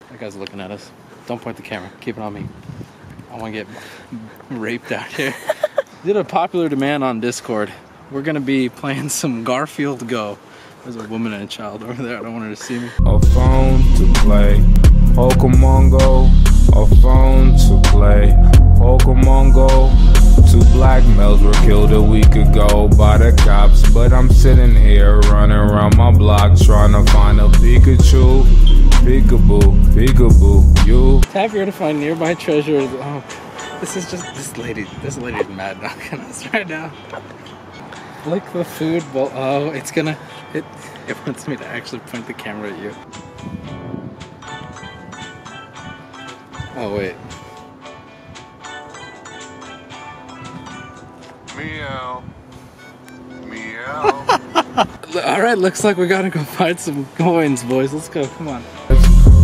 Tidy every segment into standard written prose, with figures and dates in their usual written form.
That guy's looking at us. Don't point the camera. Keep it on me. I want to get raped out here. Did a popular demand on Discord. We're going to be playing some Garfield Go. There's a woman and a child over there. I don't want her to see me. A phone to play Pokemon Go. A phone to play Pokemon Go. 2 black males were killed a week ago by the cops, but I'm sitting here running around my block trying to find a Pikachu. Peekaboo, peekaboo, you. Tap here to find nearby treasures. Oh, this is just this lady's mad knocking us right now. Lick the food bowl. Oh, it wants me to actually point the camera at you. Oh wait. Meow. Meow. Alright, looks like we gotta go find some coins, boys. Let's go, come on.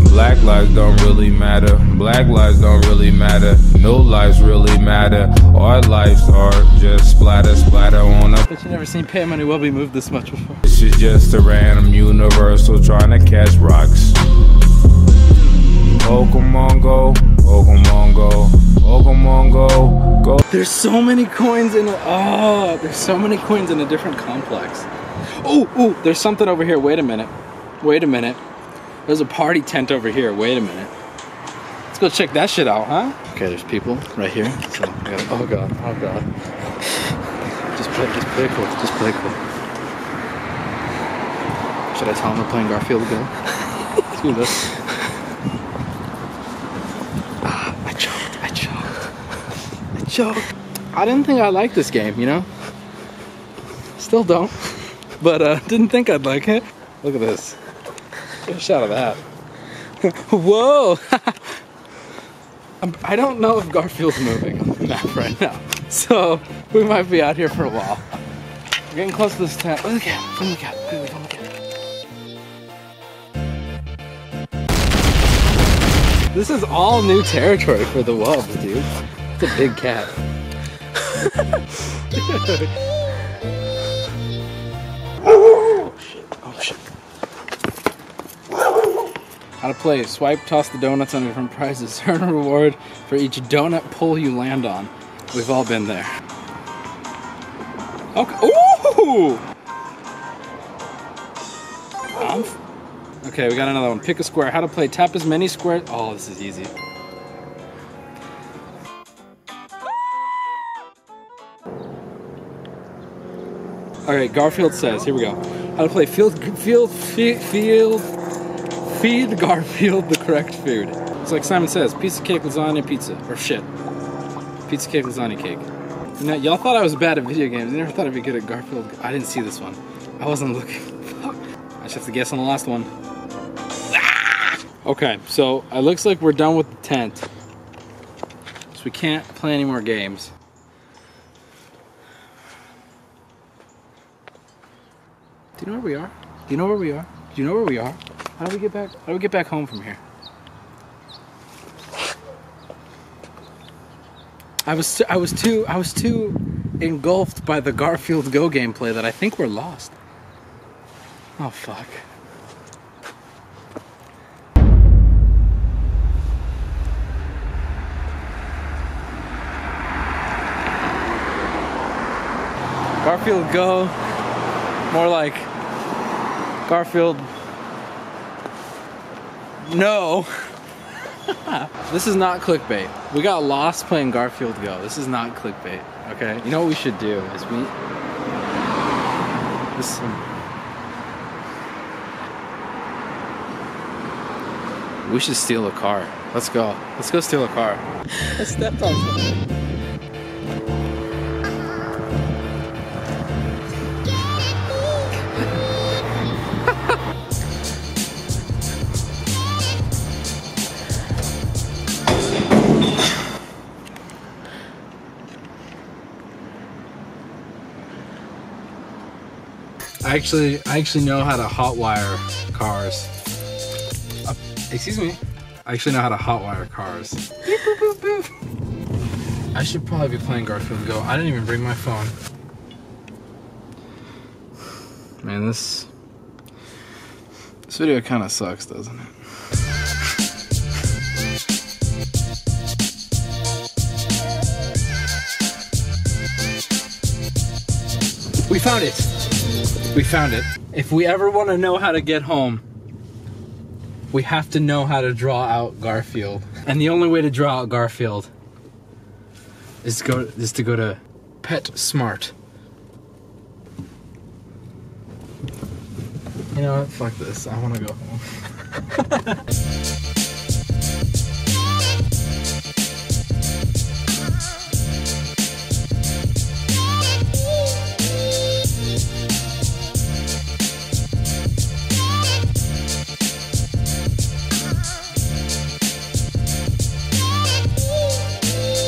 Black lives don't really matter. Black lives don't really matter. No lives really matter. Our lives are just splatter, splatter on a. But you never seen PaymoneyWubby move this much before. This is just a random universal trying to catch rocks. Pokemon Go, Pokemon Go, Pokemon Go, go. There's so many coins in there's so many coins in a different complex. Oh, there's something over here. Wait a minute. There's a party tent over here. Wait a minute. Let's go check that shit out, huh? Okay, there's people right here. So oh god. Just play cool. Should I tell him we're playing Garfield Go? Let's do this. I choked. I didn't think I'd like this game, you know? Still don't. But didn't think I'd like it. Look at this. Get a shot of that. Whoa! I don't know if Garfield's moving on the map right now. So, we might be out here for a while. We're getting close to this tent. Look at it. This is all new territory for the Wubs, dude. It's a big cat. Oh shit. How to play. Swipe, toss the donuts on different prizes. Earn a reward for each donut pull you land on. We've all been there. Okay. Ooh! Okay, we got another one. Pick a square. How to play. Tap as many squares. Oh, this is easy. Alright, Garfield says, here we go. How to play feed Garfield the correct food. It's like Simon says, pizza, cake, lasagna, pizza. Or shit. Pizza, cake, lasagna, cake. You know, y'all thought I was bad at video games. You never thought I'd be good at Garfield. I didn't see this one. I wasn't looking. Fuck. I just have to guess on the last one. Okay, so it looks like we're done with the tent. So we can't play any more games. Do you know where we are? Do you know where we are? Do you know where we are? How do we get back? How do we get back home from here? I was too engulfed by the Garfield Go gameplay that I think we're lost. Oh fuck. Garfield Go, more like Garfield. No. This is not clickbait. We got lost playing Garfield Go. This is not clickbait, okay? You know what we should do is we should steal a car. Let's go. Let's go steal a car. I stepped on something. I actually know how to hotwire cars. Excuse me. I actually know how to hotwire cars. Beep, boop, boop, boop. I should probably be playing Garfield Go. I didn't even bring my phone. Man, this video kind of sucks, doesn't it? found it. We found it. If we ever want to know how to get home, we have to know how to draw out Garfield. And the only way to draw out Garfield is to go to PetSmart. You know what? Fuck this. I want to go home.